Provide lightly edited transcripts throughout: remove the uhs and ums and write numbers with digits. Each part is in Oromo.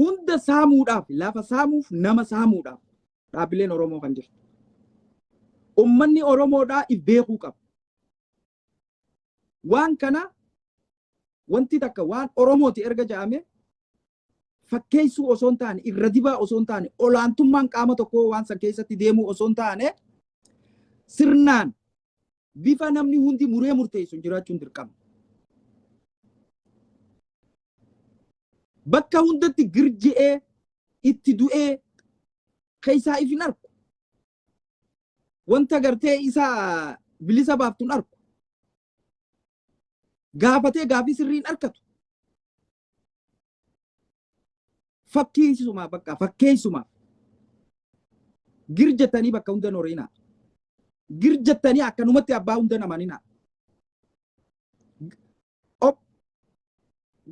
hunda saamuudhaaf lafa saamuuf nama saamuudhaaf dhaabbileen Oromoo kan jirtu. Ummanni Oromoodhaa if beekuu qaba. Waan kana wanti takka waan Oromooti erga jedhame fakkeessuu osoo hin taane irra dibaa osoo hin taane olaantummaan qaama tokkoo waan san keessatti deemuu osoo hin taane sirnaan bifa namni hundi muree murteessu jiraachuun dirqama. Bakka hundatti girji'ee itti du'ee keessaa ifin arku. Wanta gartee isaa bilisa baaftuun arku. Gaafatee gaafii sirriin arkatu. Fakkeessumaa bakka fakkeessumaa. Girjatanii bakka hunda noorina. Girjatanii akkanumatti abbaa hunda namanina.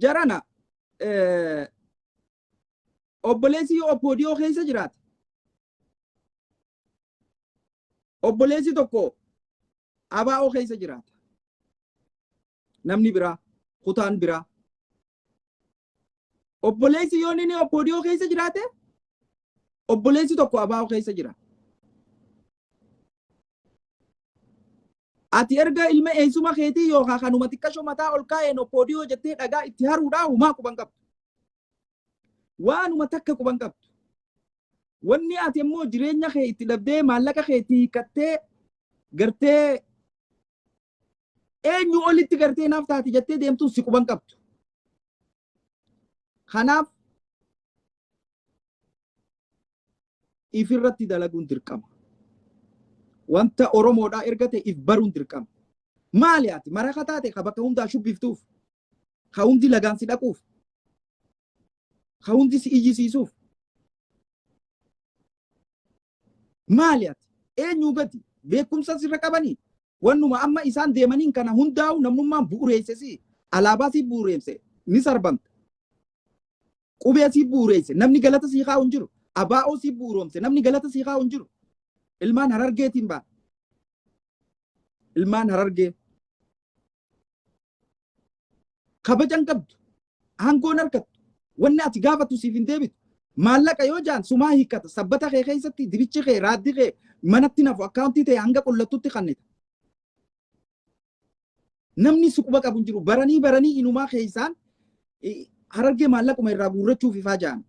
Jarana obboleessi oppoodiyoo keessa jiraata. Obboleessi tokko abaa'oo keessa jiraata. Namni biraa, kutaan biraa. Obboleessi yoo inni oppoodiyoo keessa jiraate, obboleessi tokko abaa'oo keessa jira. Ati erga ilma eessuma keetii yookaan kanuma xiqqashoo mataa ol kaa'een oppoodiyoo jettee dhagaa itti haruudhaa humaa quban qabdu. Waanuma takka quban qabdu. Wanni ati immoo jireenya kee itti dhabdee maallaqa keetii kattee gartee eenyu olitti gartee naaf taati jettee deemtu si quban qabdu. Kanaaf ifirratti dalaguun dirqama. Wanta Oromoodhaa erga ta'e if baruun dirqama. Maali ati maraka taate ka bakka hundaa shubbiftuuf, ka hundi lagaan si dhaquuf, ka hundi si iyyisiisuuf. Maali ati eenyu gadi beekumsa sirra qabanii wannuma amma isaan deemaniin kana hundaa'u namnummaan bu'uureesse si alaabaa si bu'uureesse ni sarbamta. Qubee si bu'uureesse namni galata si kaa'u hin jiru. Abaa'oo si bu'uuroomse namni galata si kaa'u hin jiru. Ilmaan Harargeetiin baa. Ilmaan Harargee. Kabajan qabdu. Aangoon argattu. Wanni ati gaafatu siif hin deebitu. Maallaqa yoo jaan sumaa hiikkata. Sabbata kee keessatti dibichi kee raaddi kee manatti nafu akkaawuntii ta'e hanga qullattutti kannita. Namni suquba qabu hin jiru. Baranii inumaa keessaan Harargee maallaquma irraa guurrachuuf ifaa jaan.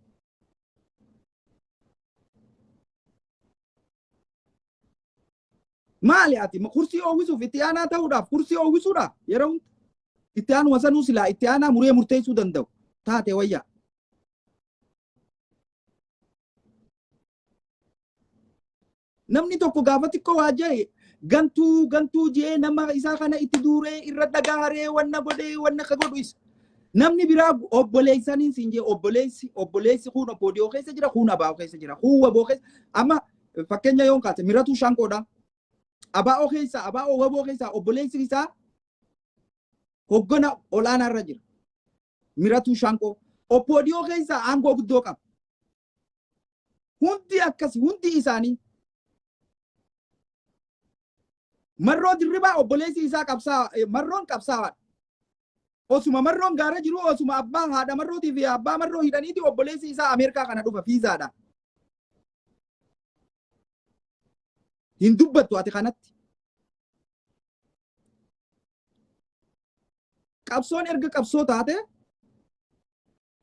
Maali ati kursii oowwisuuf itti aanaa ta'uudhaaf kursii oowwisuudhaaf yeroo itti aanu wasanuu silaa itti aanaa muree murteessuu danda'u taate wayyaa. Namni tokko gaafa xiqqoo waa jee gantuu jee nama isaa kana itti duuree irra dhagaa haree wanna godhee wanna ka godhu isa. Namni biraa obboleessaniin siin jee obboleessi kun oppoodiyoo keessa jira kun abaa'oo keessa jira kun waboo keessa amma fakkeenya yoon kaate Miratuu Shaanqoodha. Abaa'oo keessa abaa'oo waboo keessa obboleessi isaa hoggana olaanaa irra jira. Miratuu Shaanqoo oppoodiyoo keessa aangoo guddoo qaba. Hundi akkas hundi isaanii marroo dirribaa obboleessi isaa qabsaa marroon qabsaa'aadha. Osuma marroon gaara jiru osuma abbaa haadha marrootii fi abbaa marroo hidhaniiti obboleessi isaa Ameerikaa kana dhufa fiizaadha. Hin dubbattu ati kanatti. Qabsoon erga qabsoo taate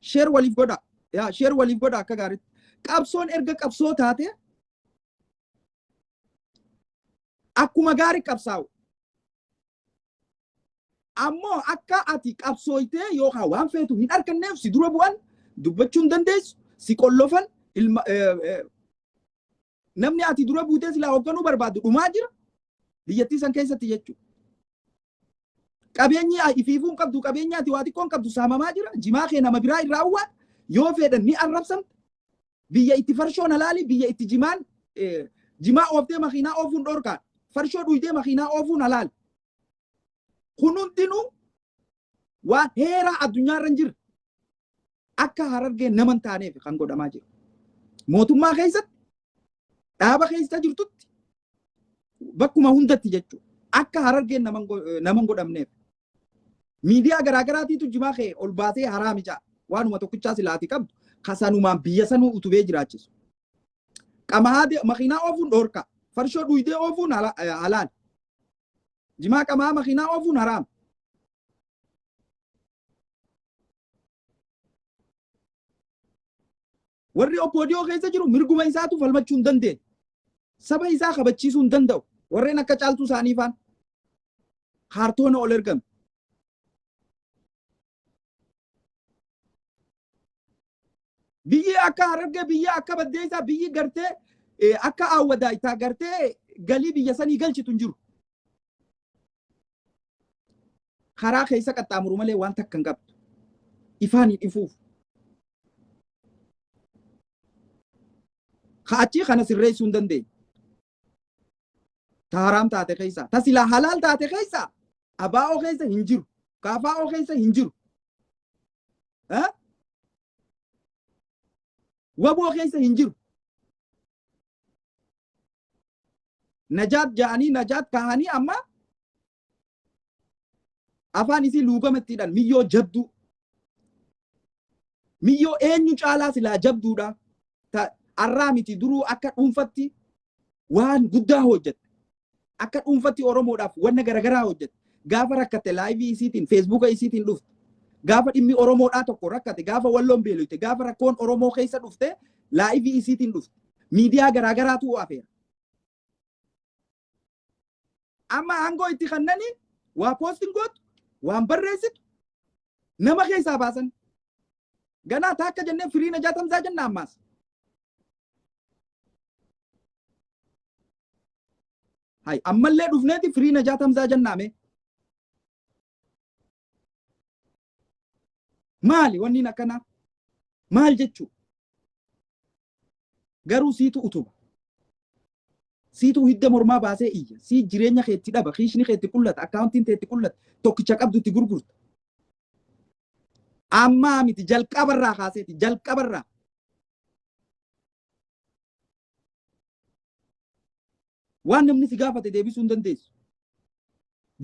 sheer waliif godha. Yaa sheer waliif godha akka gaariitti. Qabsoon erga qabsoo taate akkuma gaarii qabsaa'u. Ammoo akka ati qabsooytee yookaan waan feetu hin arganneef si dura bu'an dubbachuu hin dandeessu si qollofan namni ati dura buutee silaa hoogganuu barbaadu dhumaa jira biyyattii san keessatti jechuudha. Qabeenyi ifiifuu hin qabdu qabeenyi ati waa xiqqoo hin qabdu saamamaa jira jimaa kee nama biraa irraa uwwaan yoo fedhan ni arrabsamta biyya itti farshoon halaali biyya itti jimaa ooftee makiinaa oofuun dhorkaan farshoo dhuydee makiinaa oofuun halaali. Kun hundinuu waan heeraa addunyaarra hin jirre akka Harargee nama hin taaneef kan godhamaa jiru. Mootummaa keessatti dhaaba keessa jirtutti bakkuma hundatti jechuudha. Akka Harargeen nama hin godhamneef. Miidiyaa garaagaraatiitu jimaa kee ol baatee haraami ja'a. Waanuma tokkichaa silaati qabdu. kasanumaan biyya sanuu utubee jiraachisu. Qamahaade makiinaa oofuun dhoorka. Farshoo dhuydee oofuun halaal. Jimaa qamaa makiinaa oofuun haraam. Warri oppoodiyoo keessa jiru mirguma isaatu falmachuu hin dandeenye. Saba isaa kabachiisuu hin danda'u. Warreen akka caaltuu isaanii faan kaartoona ol ergame. Biyyi akka Harargee, biyyi akka Baddeessaa, biyyi gartee akka Awwadaa itti gartee galii biyya sanii galchitu hin jiru. Karaa keessa qaxxaamuru malee waan takka hin qabdu. Ifaan hin ifuuf. Kaachii kana sirreessuu hin dandeenye. Ta haraam taate keessa, ta silaa halaal taate keessa, abaa'oo keessa hin jiru, kaafaa'oo keessa hin jiru. Waboo keessa hin jiru. Najaat ja'anii najaat kaahanii amma afaan isii luugamattiidhaan miyyoo jabduu. Miyyoo eenyu caalaa silaa jabduudha. Arraa miti duruu akka dhuunfatti waan guddaa hojjette. Akka dhuunfatti Oromoodhaaf wanna garagaraa hojjette. Gaafa rakkatte laayivii isiitiin, feesbuuka isiitiin dhufte. Gaafa dhimmi Oromoodhaa tokko rakkate, gaafa walloon beeloyte, gaafa rakkoon Oromoo keessa dhufte, laayivii isiitiin dhufte. Miidiyaa garagaraatu waafeera. Amma aangoo itti kannani waa poostiin gootu, waan barreessitu, nama keessaa baasan. Ganaa taakka jennee firii Najaatamsaa jenna ammaas. Hai, ammallee dhufneeti firii Najaatamsaa jennaame. Maali wanni akkana? Maal jechuu? Garuu siitu utuba. Siitu hidda mormaa baasee iyya. Sii jireenya keetti dhaba, kiishni keetti qullata, akkaawuntiin teetti qullata, tokkicha qabdutti gurgurta. Ammaa miti jalqabarraa kaaseeti, jalqabarraa. Waan namni si gaafate deebisuu hin dandeessu.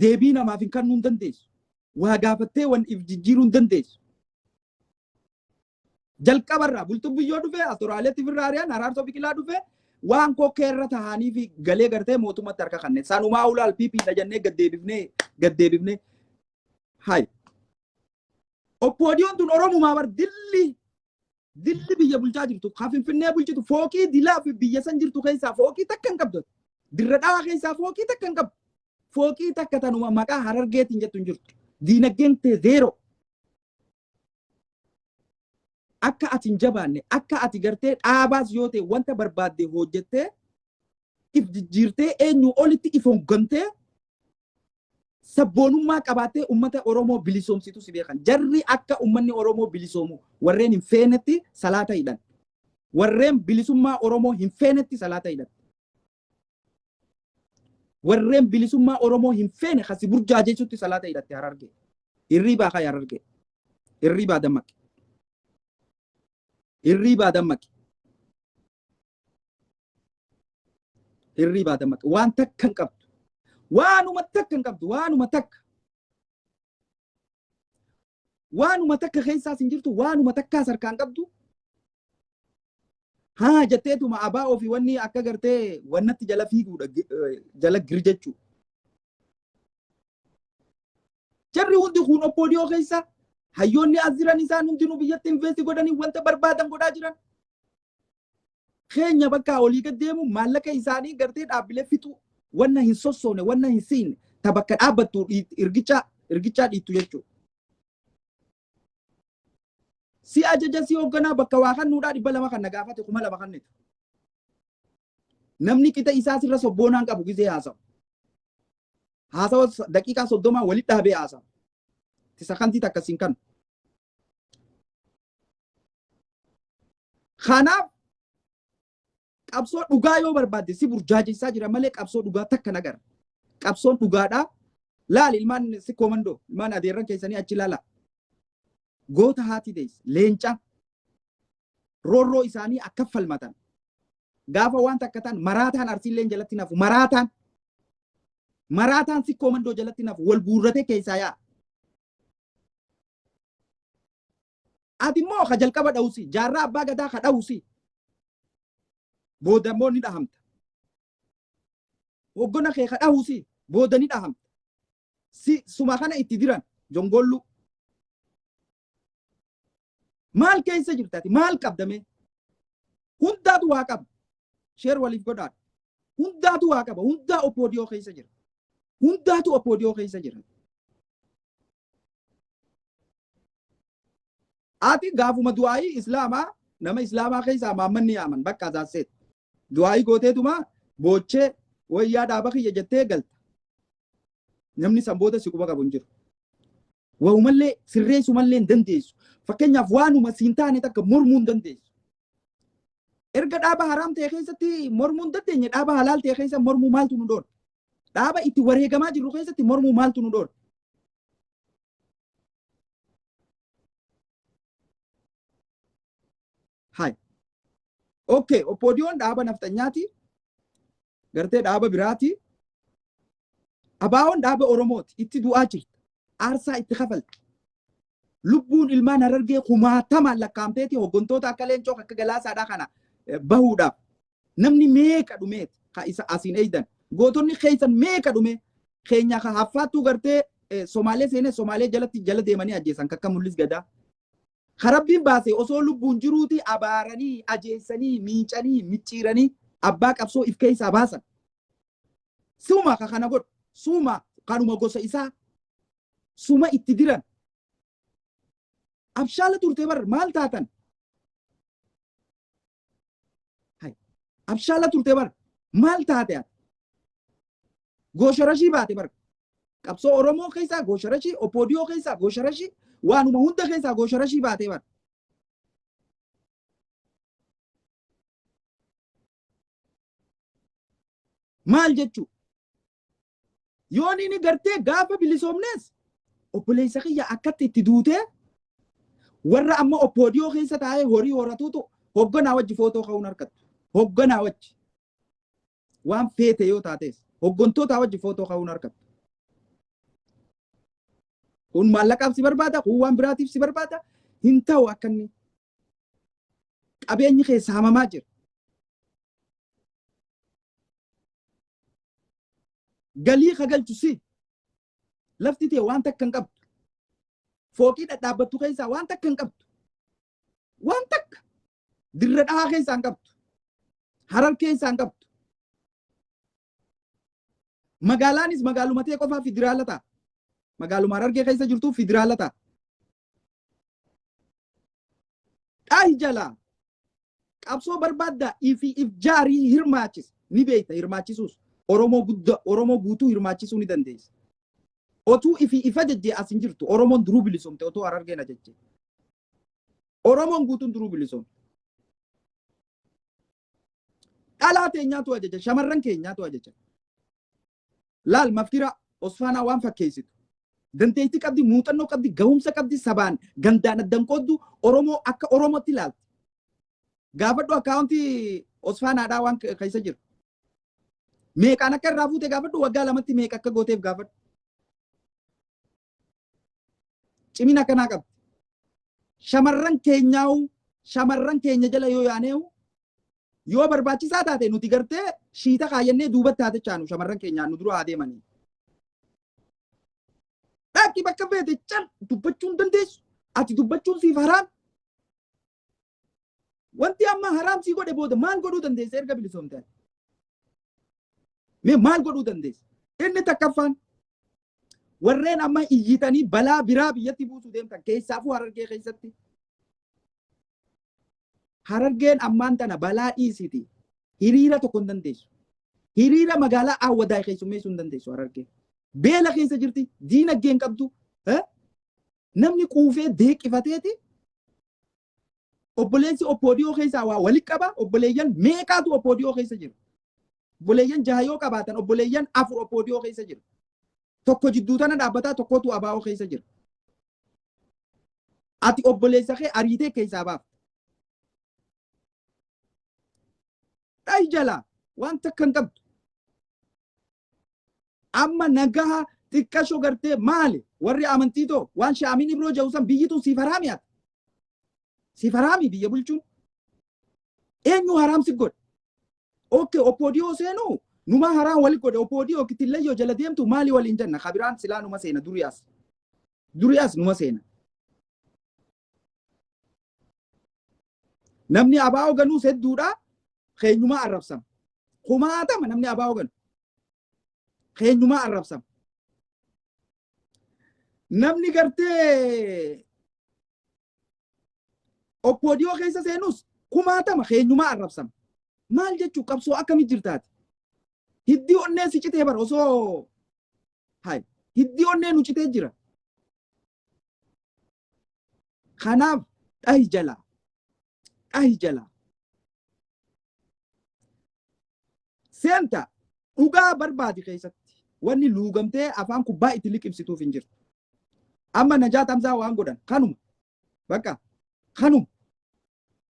Deebii namaaf hin kennuu hin dandeessu. Waa gaafattee waan if jijjiiruu hin dandeessu. Jalqabarraa bultuu biyyoo dhufee asxoraaleetti firraariyaan araarsoo biqilaa dhufee waan kokkee irra tahanii fi galee gartee mootummaatti harka kanne. Sanumaa ulaal piipiidha jennee gaddeebifnee. Hai. Oppoodiyoon tun Oromumaa bar dilli biyya bulchaa jirtu. Kan Finfinnee bulchitu fooqii dilaa fi biyya san jirtu keessaa fooqii takka hin qabdu. Dirra dhawaa keessaa fooqii takka hin qabdu. Fooqii takka tanuma maqaa Harargeetiin jettu hin jirtu. Diinagdeen tee zeero. Akka ati hin jabaanne, akka ati gartee dhaabaas yoo ta'e wanta barbaadde hojjettee if jijjiirtee eenyu olitti if hoggantee sabboonummaa qabaattee uummata Oromoo bilisoomsitu si beekan. Jarri akka uummanni Oromoo bilisoomu warreen hin feenetti salaata hidhan. Warreen bilisummaa Oromoo hin feenetti salaata hidhan. Warreen bilisummaa Oromoo hin feene kasi burjaa jechuutti salaata hidhatte Harargee. Irriibaa kaa Harargee. Irriibaa dammaqe. Irriibaa dammaqe. Irriibaa dammaqe. Waan takka hin qabdu. Waanuma takka hin qabdu. Waanuma takka. Waanuma takka keessaas hin jirtu. Waanuma takkaas harkaa hin qabdu. Haa jetteetuma abaa ofii wanni akka gartee wannatti jala fiiguudha. Jala girjechuu. Jarri hundi kun oppoodiyoo keessa. Hayyoonni as jiran isaan hundinuu biyyatti investi godhanii wanta barbaadan godhaa jiran. Keenya bakka olii gad deemu maallaqa isaanii gartee dhaabbilee fixu wanna hin sossoone wanna hin siine ta bakka dhaabbattu irgichaa dhiittu jechuudha. Si ajaja si hoogganaa bakka waa kannuudhaa 200 kan nagaafate 2,000 kannetu. Namni qixa isaa sirra sobboonaan qabu gisee haasawu. Haasawa daqiiqaa 30 walitti dhaabee haasawu. Tisa kanti takkasin kan. Kanaaf qabsoo dhugaa yoo barbaadde si burjaajessaa jira malee qabsoo dhugaa takka nagar. Qabsoon dhugaadhaa laal ilmaan si komando ilmaan adeerran keessanii achi laala. Goota haati dees leenca roorroo isaanii akka falmatan. Gaafa waan takka ta'an maraataan arsiilleen jalatti nafu maraataan si komando jalatti nafu wal guurratee keessaa yaa. Ati immoo ka jalqaba dha'usi. Jaarraa abbaa gadaa ka dha'usi. Booda immoo ni dhahamta. Hoggona kee ka dha'usi. Booda ni dhahamta. Si suma kana itti diran jongollu. Maal keessa jirtaati? Maal qabdame? Hundaatu waa qaba. Sheer waliif godhaadha. Hundaatu waa qaba. Hundaa oppoodiyoo keessa jira. Hundaatu oppoodiyoo keessa jira. Ati gaafuma du'aayii islaamaa nama islaamaa keessaa maammanni yaaman bakka asaaseet. Du'aayii gooteetuma boochee wayyaa dhaaba kiyya jettee galta. Namni sanboota si quba qabu hin jiru. Waa'umallee sirreessumallee hin dandeessu. Fakkeenyaaf waanuma siin taane takka mormuu hin dandeessu. Erga dhaaba haraam ta'e keessatti mormuu hin dandeenye dhaaba halaal ta'e keessa mormuu maaltu nu dhoorga? Dhaaba itti wareegamaa jirru keessatti mormuu maaltu nu dhoorga? Hai. Okay, oppoodiyoon dhaaba naftanyaati. Gartee dhaaba biraati. Abaawoon dhaaba Oromooti. Itti du'aa jirti. Aarsaa itti kafalti. Lubbuun ilmaan Harargee kumaatamaan lakkaamteeti hoggantoota akka Leencoo akka Galaasaadhaa kana bahuudhaaf. Namni meeqa dhumeeti ka isa asiin eeydan. Gootonni keessan meeqa dhume keenya ka haffaattuu gartee Somaalee seenee Somaalee jalatti jala deemanii ajjeesan kakka mul'is gadaa. Harabbiin baasee osoo lubbuun jiruuti abaaranii, ajeessanii, miicanii, micciiranii abbaa qabsoo if keessaa baasan. Suma ka kana godhu. Suma kanuma gosa isaa. Suma itti diran. Abshaala turte bar maal taatan? Abshaala turte bar maal taate ati? Goosharashii baate bar. Qabsoo Oromoo keessaa goosharashii, oppoodiyoo keessaa goosharashii, waanuma hunda keessaa goosharashii baate bar. Maal jechuu? Yoon inni gartee gaafa bilisoomnes obboleessa kiyya akkatti itti duutee warra amma oppoodiyoo keessa taa'ee horii horatuutu hogganaa wajji footoo ka'uun harkattu. Hogganaa wajji. Waan feete yoo taates hoggantoota wajji footoo ka'uun harkattu. Kun maallaqaaf si barbaada, kun waan biraatiif si barbaada. Hin ta'u akkanni. Qabeenyi keessa hamamaa jira. Galii kagalchu si. Lafti tee waan takka hin qabdu. Fooqii dhadhaabbattu keessaa waan takka hin qabdu. Waan takka. Dirra dhahaa keessaa hin qabdu. Harar keessaa hin qabdu. Magaalaanis magaaluma tee qofaa federaala ta'a. Magaaluma Harargee keessa jirtu federaala ta'a. Dhaahi jalaa. Qabsoo barbaaddaa if jaarii hirmaachis. Ni beekta hirmaachisuus. Oromoo guutuu hirmaachisuu ni dandeessa. Otuu ifa jejjee as hin jirtu Oromoon duruu bilisomte otoo Harargeen ajajjee. Oromoon guutuun duruu bilisomte. Dhalaa teenyaatu ajaja, shamarran keenyaatu ajaja. Laal maftira Osfaanaa waan fakkeessitu. Dandeettii qabdi, muuxannoo qabdi, gahumsa qabdi, sabaan gandaan addan qooddu Oromoo akka Oromootti ilaalti. Gaafadhu akkaawuntii Osfaanaadhaa waan keessa jiru. Meeqaan akka irraa fuute gaafadhu waggaa lamatti meeqa akka gooteef gaafadhu. Cimina akkanaa qabdi. Shamarran keenya jala yoo yaaneewu yoo barbaachisaa taate nuti gartee shiita kaayyannee duubatti taate chaanu shamarran keenyaan nu dura adeemanii. Dhaqi bakka feete cal dubbachuu hin dandeessu. Ati dubbachuun siif haraam. Wanti amma haraam sii godhe booda maal godhuu dandeessa erga bilisoomte? Mee maal godhuu dandeessa? Inni takkaffaan warreen amma iyyitanii balaa biraa biyyatti buusuu deemtan keessaafuu Harargee keessatti. Harargeen ammaan tana balaa dhiisiti. Hiriira tokko hin dandeessu. Hiriira magaalaa Awwadaa keessummeessuu hin dandeessu Harargee. Beela keessa jirti, diinagdee hin qabdu. Namni quufee deeqifateeti. Obboleessi oppoodiyoo keessaa waa walitti qaba. Obboleeyyan meeqaatu oppoodiyoo keessa jiru? Obboleeyyan jaha yoo qabaatan obboleeyyan 4 oppoodiyoo keessa jiru. Tokko jidduu tana dhaabbataa tokkotu abaa'oo keessa jira. Ati obboleessa kee ariitee keessaa baafta. Dhahi jalaa waan takka hin qabdu. Amma nagaa xiqqashoo gartee maali? Warri amantii too waan Shaamiin Ibroo Jawusan biyyituun siif haraamiyaati. Si haraami biyya bulchuun. Eenyu haraam si godhe? Okay, opodiyoo seenuu numa haraam wali godhe opodiyoo kitilleyyoo jala deemtu maali waliin jenna kabiraan silaa numa seena duriyaas numa seena. Namni abaa'oo ganuu hedduudha keenyumaa arrabsama. Kumaatama namni abaa'oo ganu keenyumaa arrabsama. Namni gartee opodiyoo keessa seenus kumaatama keenyumaa arrabsama. Maal jechuu qabsoo akkamii jirtaati? Hiddii onnee si citee bara osoo hiddii onnee nu citee jira. Kanaaf dhahi jalaa. Seenta dhugaa barbaadi keessatti wanni luugamtee afaan kubbaa itti liqimsituuf hin jirtu. Amma Najaat Hamzaa waan godhan kanuma bakka kanuma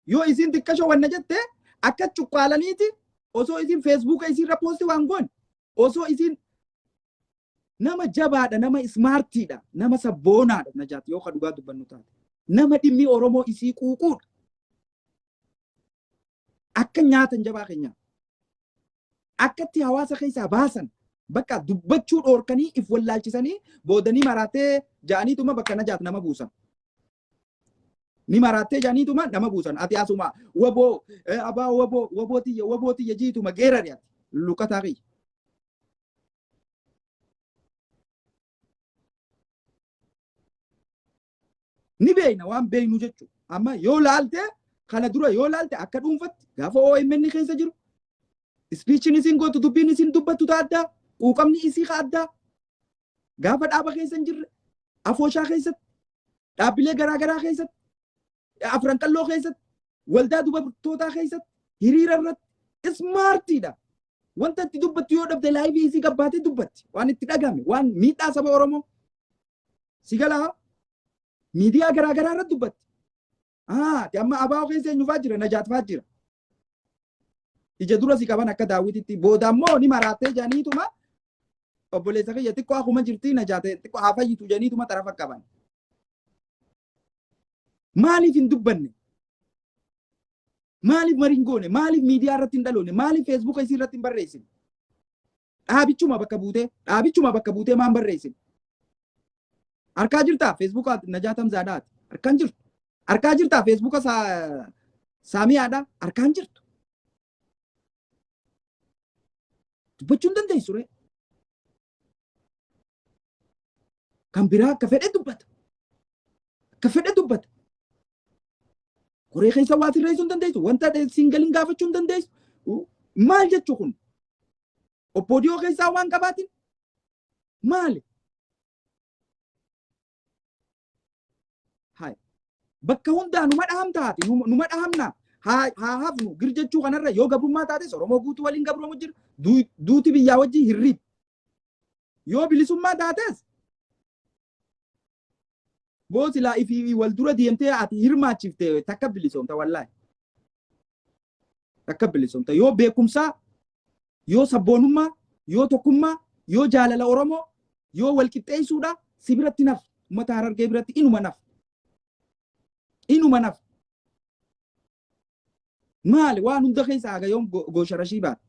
yoo isin xiqqashoo wanna jettee akka cuqqaalaniiti osoo isin feesbuuka isin rapoosti waan goon osoo isin nama jabaadha nama ismaartiidha nama sabboonaadha Najaat yoo ka dhugaa dubbannu taate nama dhimmi Oromoo isii quuquudha akka nyaatan jabaa keenya akkatti hawaasa keessaa baasan bakka dubbachuu dhoorkanii if wallaalchisanii boodanii maraatee ja'aniituma bakka Najaat nama buusan. Ni maraatee ja'aniituma nama buusan. Ati asuma waboo abaa wabootiyya jiituma geerari ati lukataa kiyya. Ni beeyna waan beeynu jechuudha. Amma yoo laalte kana dura yoo laalte akka dhuunfatti gaafa OMN keessa jiru speechin isin gootu dubbiin isin dubbattu taaddaa quuqamni isii kaaddaa gaafa dhaaba keessa hin jirre afooshaa keessatti dhaabbilee garaagaraa keessatti afran qalloo keessatti waldaa dubartootaa keessatti hiriira irratti ismaartiidha. Wanta itti dubbattu yoo dhabde laayivii isii gabbaatee dubbatti waan itti dhagame waan miidhaa saba Oromoo si galaa miidiyaa garaagaraa irratti dubbatti. Amma abaa'oo keessa eenyufaa jira Najaat faa jira. Ija dura si qaban akka daawwititti booda immoo ni maraatee janiituma obboleessa kiyya xiqqoo akkuma jirti Najaat xiqqoo haa fayyitu janiituma tarafa qaban. Maaliif hin dubbanne? Maaliif mariin goone? Maaliif miidiyaa irratti hin dhaloone? Maaliif feesbuuka isii irratti hin barreessine? Dhaabichuma bakka buutee maan barreessine? Harkaa jirtaa feesbuuka Najaat Hamzaadhaati. Harkaan jirtu. Harkaa jirtaa feesbuuka Saamiyaadhaa. Harkaan jirtu. Dubbachuu hin dandeessu ree. Kan biraa akka fedhe dubbata. Koree keessa waa sirreessuu hin dandeessu. Wanta singaliin gaafachuu hin dandeessu. Maal jechuu kun? Oppoodiyoo keessaa waan qabaatin maali? Bakka hundaa numa dhahamtaati. Numa dhahamnaa. Haa hafnu girjechuu kanarra yoo gabrummaa taates Oromoo guutuu waliin gabroomu jira. Duuti biyyaa wajjin hirriib. Yoo bilisummaa taates boosilaa ifii wal dura deemtee ati hirmaachiftee takka bilisoomta wallaahi. Takka bilisoomta yoo beekumsaa, yoo sabboonummaa, yoo tokkummaa, yoo jaalala Oromoo, yoo wal qixxeessuudha si biratti naf. Uummata Harargee biratti inuma naf. Maali waan hunda keessa hagayoon goosharashii baata.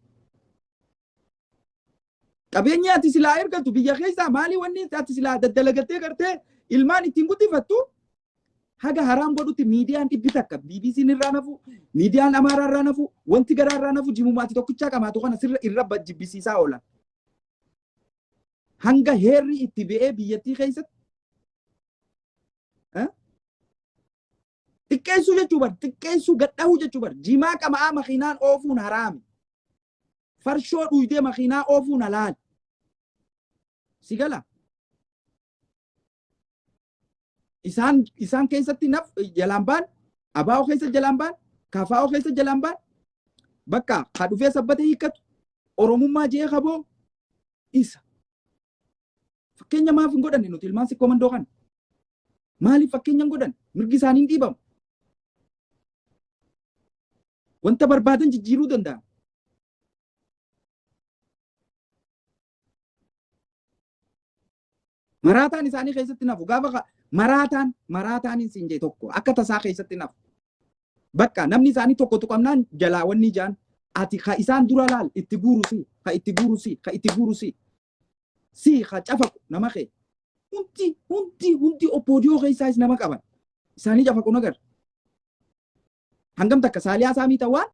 Qabeenya ati silaa ergattu biyya keessaa maali wanni ati silaa daddalagattee gartee ilmaan ittiin guddifattu haga haraam godhutti miidiyaan dhibbi takka BBC'n irraa nafu miidiyaan Amaaraa irraa nafu wanti garaa irraa nafu jimumaati tokkichaa qamaatu kana sirra irra jibbisiisaa oolan. Hanga heerri itti be'ee biyyattii keessatti xiqqeessuu jechuu bar xiqqeessuu gadhaa'uu jechuu bar jimaa qamaa makiinaan oofuun haraami. Farshoo dhuydee makiinaa oofuun halaal. Si gala. Isaan keessatti naf jalaan baan abaa'oo keessa jalaan baan kafaa'oo keessa jalaan baan bakka haa dhufee sabbata hiikkatu Oromummaa jee qaboo isa. Fakkeenya maaf hin godhanne nuti ilmaan sikkoo mandoo kana. Maaliif fakkeenya hin godhanne? Mirgi isaanii hin dhiibamu. Wanta barbaadan jijjiiruu danda'a. Maraataan isaanii keessatti nafu gaafa maraataan hin siin jee tokko akka tasaa keessatti nafu Bakka namni isaanii tokko tuqamnaan jalaa wanni jaan ati ka isaan dura laal itti guurusi ka itti guurusi ka itti guurusi si ka cafaqu nama kee hundi oppoodiyoo keessaas nama qaban isaanii cafaqu nagar hangam takka saaliyaa saamii ta'waan